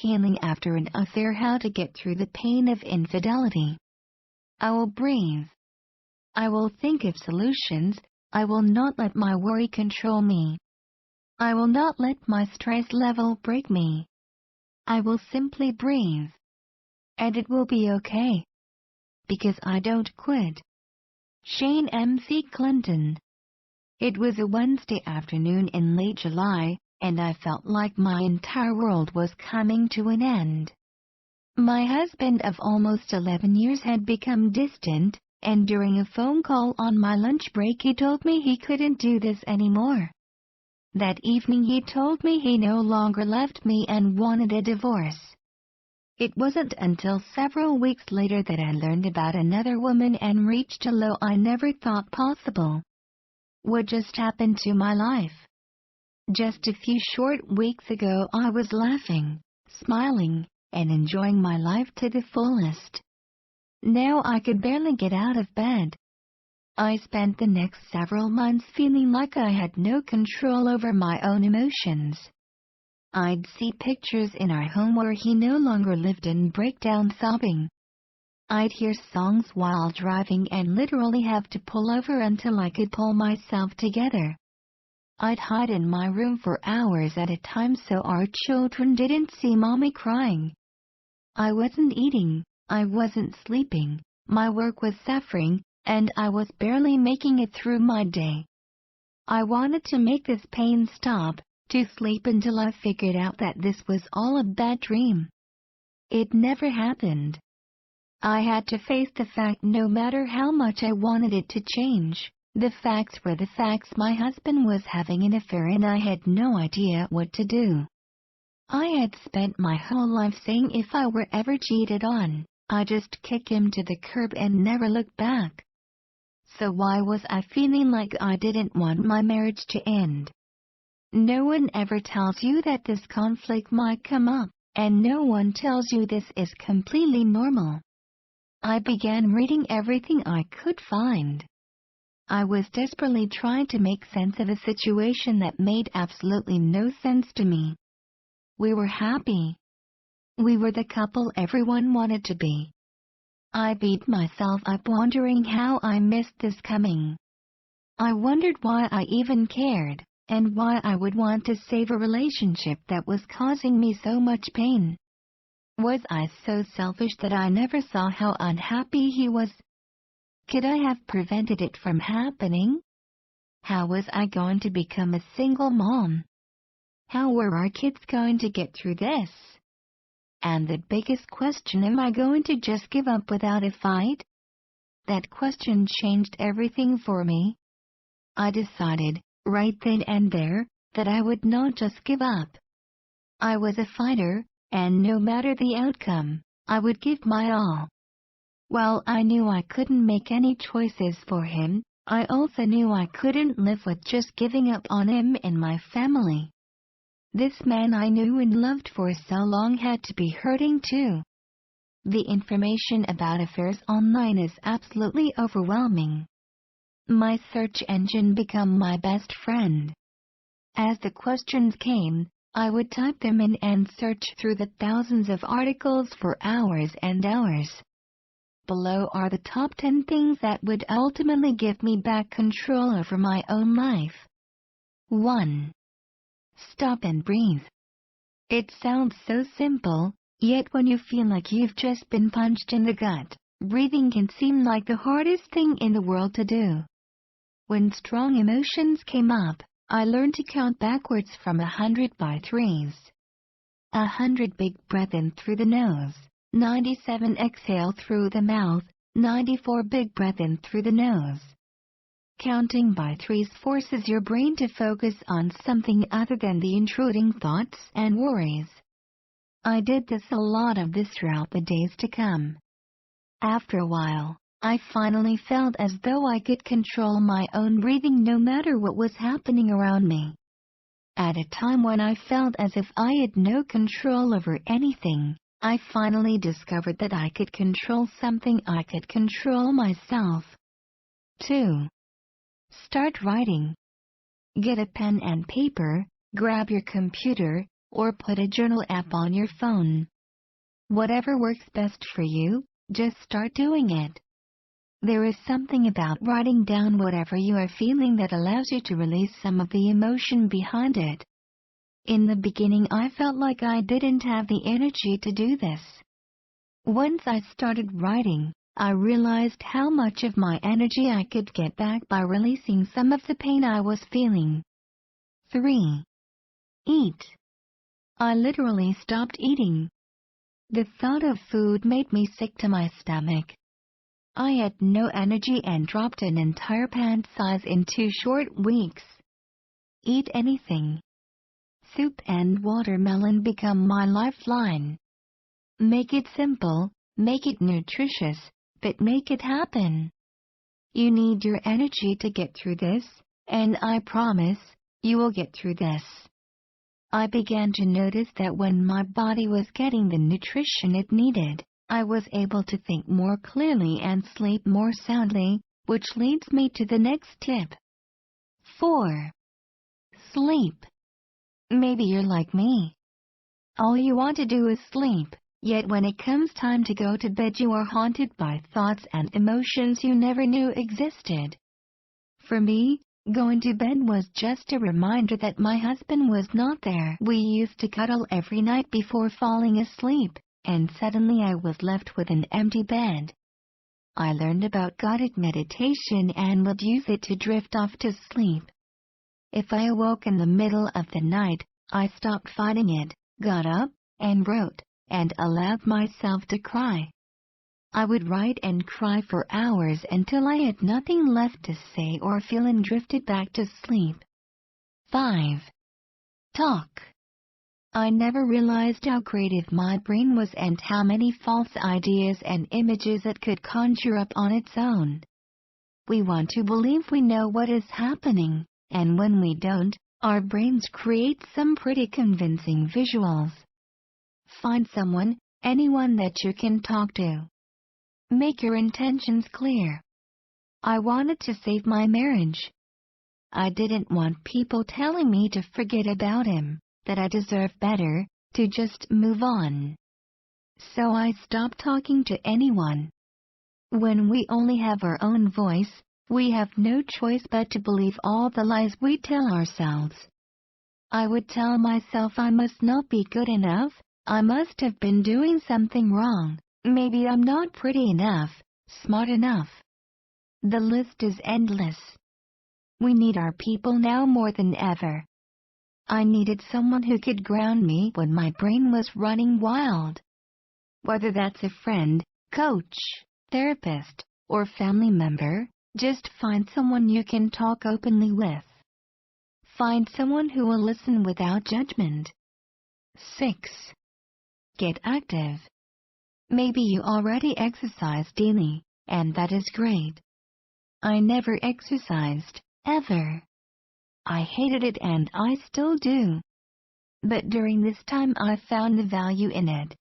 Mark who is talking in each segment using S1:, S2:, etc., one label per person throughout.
S1: healing after an affair, how to get through the pain of infidelity. I will breathe. I will think of solutions. I will not let my worry control me. I will not let my stress level break me. I will simply breathe. And it will be okay. Because I don't quit. Shane M.C. Clinton. It was a Wednesday afternoon in late July, and I felt like my entire world was coming to an end. My husband of almost 11 years had become distant, and during a phone call on my lunch break he told me he couldn't do this anymore. That evening he told me he no longer loved me and wanted a divorce. It wasn't until several weeks later that I learned about another woman and reached a low I never thought possible. What just happened to my life? Just a few short weeks ago I was laughing, smiling, and enjoying my life to the fullest. Now I could barely get out of bed. I spent the next several months feeling like I had no control over my own emotions. I'd see pictures in our home where he no longer lived and break down sobbing. I'd hear songs while driving and literally have to pull over until I could pull myself together. I'd hide in my room for hours at a time so our children didn't see Mommy crying. I wasn't eating, I wasn't sleeping, my work was suffering, and I was barely making it through my day. I wanted to make this pain stop, to sleep until I figured out that this was all a bad dream. It never happened. I had to face the fact no matter how much I wanted it to change. The facts were the facts. My husband was having an affair and I had no idea what to do. I had spent my whole life saying if I were ever cheated on, I'd just kick him to the curb and never look back. So why was I feeling like I didn't want my marriage to end? No one ever tells you that this conflict might come up, and no one tells you this is completely normal. I began reading everything I could find. I was desperately trying to make sense of a situation that made absolutely no sense to me. We were happy. We were the couple everyone wanted to be. I beat myself up wondering how I missed this coming. I wondered why I even cared, and why I would want to save a relationship that was causing me so much pain. Was I so selfish that I never saw how unhappy he was? Could I have prevented it from happening? How was I going to become a single mom? How were our kids going to get through this? And the biggest question, am I going to just give up without a fight? That question changed everything for me. I decided, right then and there, that I would not just give up. I was a fighter, and no matter the outcome, I would give my all. While I knew I couldn't make any choices for him, I also knew I couldn't live with just giving up on him and my family. This man I knew and loved for so long had to be hurting too. The information about affairs online is absolutely overwhelming. My search engine became my best friend. As the questions came, I would type them in and search through the thousands of articles for hours and hours. Below are the top 10 things that would ultimately give me back control over my own life. 1. Stop and breathe. It sounds so simple, yet when you feel like you've just been punched in the gut, breathing can seem like the hardest thing in the world to do. When strong emotions came up, I learned to count backwards from 100 by threes. 100 big breath in through the nose, 97 exhale through the mouth, 94 big breath in through the nose. Counting by threes forces your brain to focus on something other than the intruding thoughts and worries. I did a lot of this throughout the days to come. After a while, I finally felt as though I could control my own breathing no matter what was happening around me. At a time when I felt as if I had no control over anything, I finally discovered that I could control something. I could control myself. 2. Start writing. Get a pen and paper, grab your computer, or put a journal app on your phone. Whatever works best for you, just start doing it. There is something about writing down whatever you are feeling that allows you to release some of the emotion behind it. In the beginning, I felt like I didn't have the energy to do this. Once I started writing, I realized how much of my energy I could get back by releasing some of the pain I was feeling. 3. Eat. I literally stopped eating. The thought of food made me sick to my stomach. I had no energy and dropped an entire pant size in 2 short weeks. Eat anything. Soup and watermelon become my lifeline. Make it simple, make it nutritious, but make it happen. You need your energy to get through this, and I promise, you will get through this. I began to notice that when my body was getting the nutrition it needed, I was able to think more clearly and sleep more soundly, which leads me to the next tip. 4. Sleep. Maybe you're like me. All you want to do is sleep, yet when it comes time to go to bed you are haunted by thoughts and emotions you never knew existed. For me, going to bed was just a reminder that my husband was not there. We used to cuddle every night before falling asleep, and suddenly I was left with an empty bed. I learned about guided meditation and would use it to drift off to sleep. If I awoke in the middle of the night, I stopped fighting it, got up, and wrote, and allowed myself to cry. I would write and cry for hours until I had nothing left to say or feel and drifted back to sleep. 5. Talk. I never realized how creative my brain was and how many false ideas and images it could conjure up on its own. We want to believe we know what is happening, and when we don't, our brains create some pretty convincing visuals. Find someone, anyone that you can talk to. Make your intentions clear. I wanted to save my marriage. I didn't want people telling me to forget about him, that I deserve better, to just move on. So I stopped talking to anyone. When we only have our own voice, we have no choice but to believe all the lies we tell ourselves. I would tell myself I must not be good enough, I must have been doing something wrong, maybe I'm not pretty enough, smart enough. The list is endless. We need our people now more than ever. I needed someone who could ground me when my brain was running wild. Whether that's a friend, coach, therapist, or family member, just find someone you can talk openly with. Find someone who will listen without judgment. 6. Get active. Maybe you already exercise daily, and that is great. I never exercised, ever. I hated it and I still do. But during this time I found the value in it.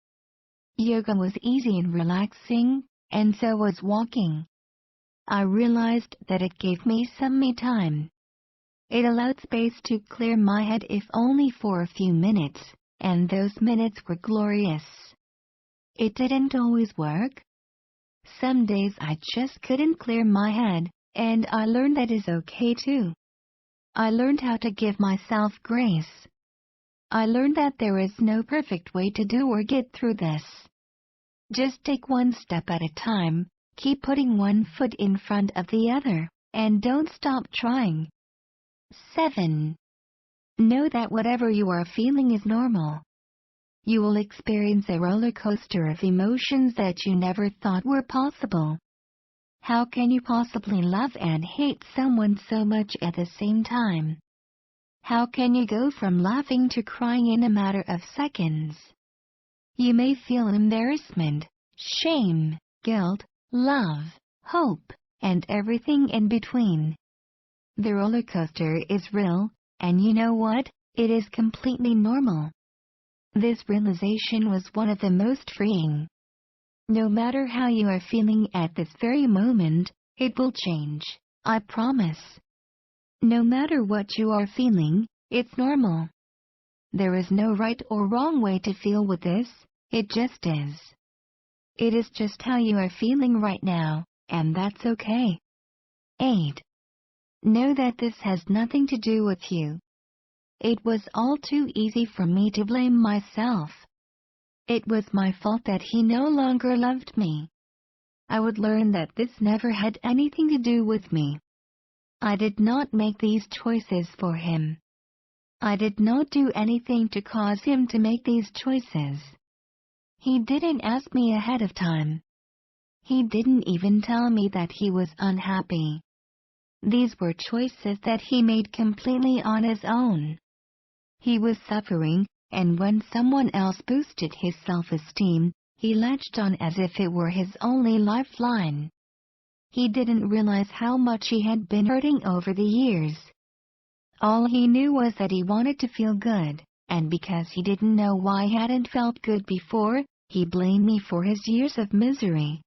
S1: Yoga was easy and relaxing, and so was walking. I realized that it gave me some me time. It allowed space to clear my head if only for a few minutes, and those minutes were glorious. It didn't always work. Some days I just couldn't clear my head, and I learned that is okay too. I learned how to give myself grace. I learned that there is no perfect way to do or get through this. Just take one step at a time, keep putting one foot in front of the other, and don't stop trying. 7. Know that whatever you are feeling is normal. You will experience a roller coaster of emotions that you never thought were possible. How can you possibly love and hate someone so much at the same time? How can you go from laughing to crying in a matter of seconds? You may feel embarrassment, shame, guilt, love, hope, and everything in between. The roller coaster is real, and you know what? It is completely normal. This realization was one of the most freeing. No matter how you are feeling at this very moment, it will change, I promise. No matter what you are feeling, it's normal. There is no right or wrong way to feel with this, it just is. It is just how you are feeling right now, and that's okay. 8. Know that this has nothing to do with you. It was all too easy for me to blame myself. It was my fault that he no longer loved me. I would learn that this never had anything to do with me. I did not make these choices for him. I did not do anything to cause him to make these choices. He didn't ask me ahead of time. He didn't even tell me that he was unhappy. These were choices that he made completely on his own. He was suffering, and when someone else boosted his self-esteem, he latched on as if it were his only lifeline. He didn't realize how much he had been hurting over the years. All he knew was that he wanted to feel good, and because he didn't know why he hadn't felt good before, he blamed me for his years of misery.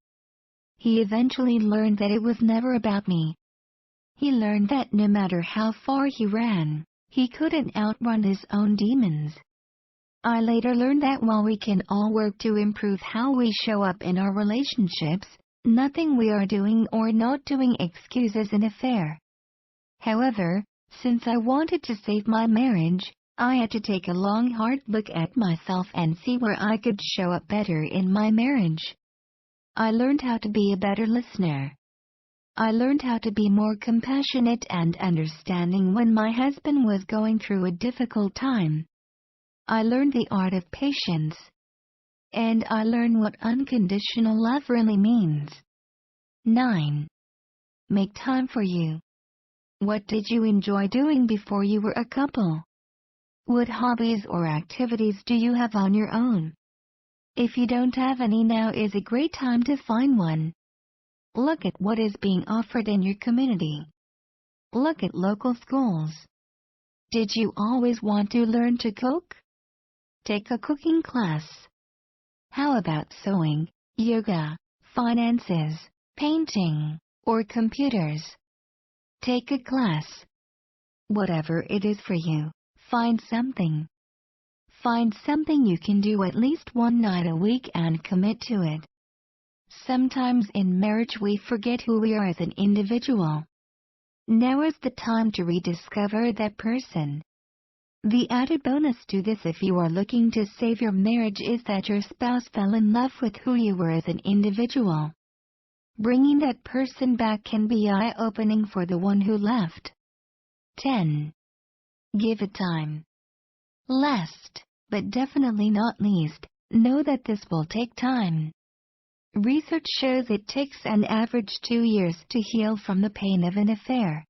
S1: He eventually learned that it was never about me. He learned that no matter how far he ran, he couldn't outrun his own demons. I later learned that while we can all work to improve how we show up in our relationships, nothing we are doing or not doing excuses an affair. However, since I wanted to save my marriage, I had to take a long hard look at myself and see where I could show up better in my marriage. I learned how to be a better listener. I learned how to be more compassionate and understanding when my husband was going through a difficult time. I learned the art of patience. And I learned what unconditional love really means. 9. Make time for you. What did you enjoy doing before you were a couple? What hobbies or activities do you have on your own? If you don't have any, now is a great time to find one. Look at what is being offered in your community. Look at local schools. Did you always want to learn to cook? Take a cooking class. How about sewing, yoga, finances, painting, or computers? Take a class. Whatever it is for you, find something. Find something you can do at least one night a week and commit to it. Sometimes in marriage we forget who we are as an individual. Now is the time to rediscover that person. The added bonus to this, if you are looking to save your marriage, is that your spouse fell in love with who you were as an individual. Bringing that person back can be eye-opening for the one who left. 10. Give it time. Last, but definitely not least, know that this will take time. Research shows it takes an average 2 years to heal from the pain of an affair.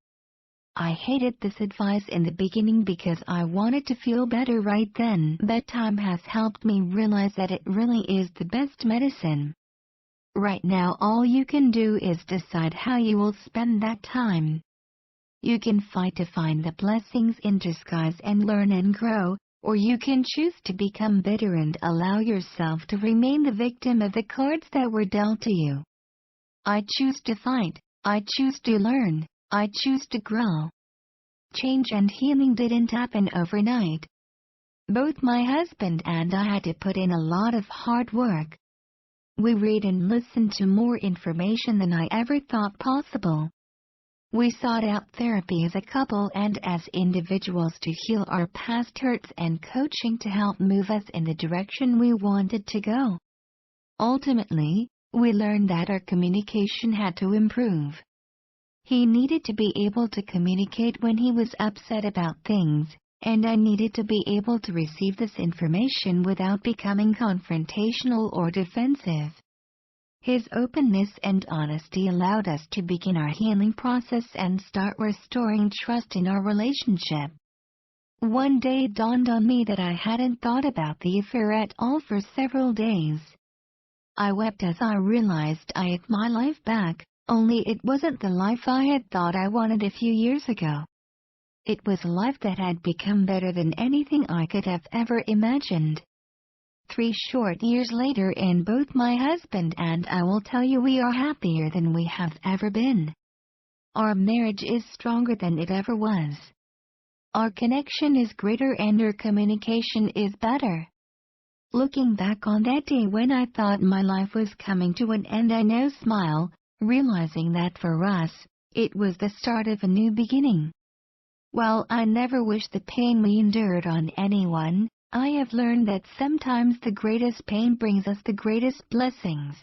S1: I hated this advice in the beginning because I wanted to feel better right then, but time has helped me realize that it really is the best medicine. Right now all you can do is decide how you will spend that time. You can fight to find the blessings in disguise and learn and grow, or you can choose to become bitter and allow yourself to remain the victim of the cards that were dealt to you. I choose to fight, I choose to learn, I choose to grow. Change and healing didn't happen overnight. Both my husband and I had to put in a lot of hard work. We read and listened to more information than I ever thought possible. We sought out therapy as a couple and as individuals to heal our past hurts and coaching to help move us in the direction we wanted to go. Ultimately, we learned that our communication had to improve. He needed to be able to communicate when he was upset about things, and I needed to be able to receive this information without becoming confrontational or defensive. His openness and honesty allowed us to begin our healing process and start restoring trust in our relationship. One day it dawned on me that I hadn't thought about the affair at all for several days. I wept as I realized I had my life back, only it wasn't the life I had thought I wanted a few years ago. It was a life that had become better than anything I could have ever imagined. 3 short years later, and both my husband and I will tell you we are happier than we have ever been. Our marriage is stronger than it ever was. our connection is greater and our communication is better. Looking back on that day when I thought my life was coming to an end, I now smile, realizing that for us, it was the start of a new beginning. While I never wish the pain we endured on anyone, I have learned that sometimes the greatest pain brings us the greatest blessings.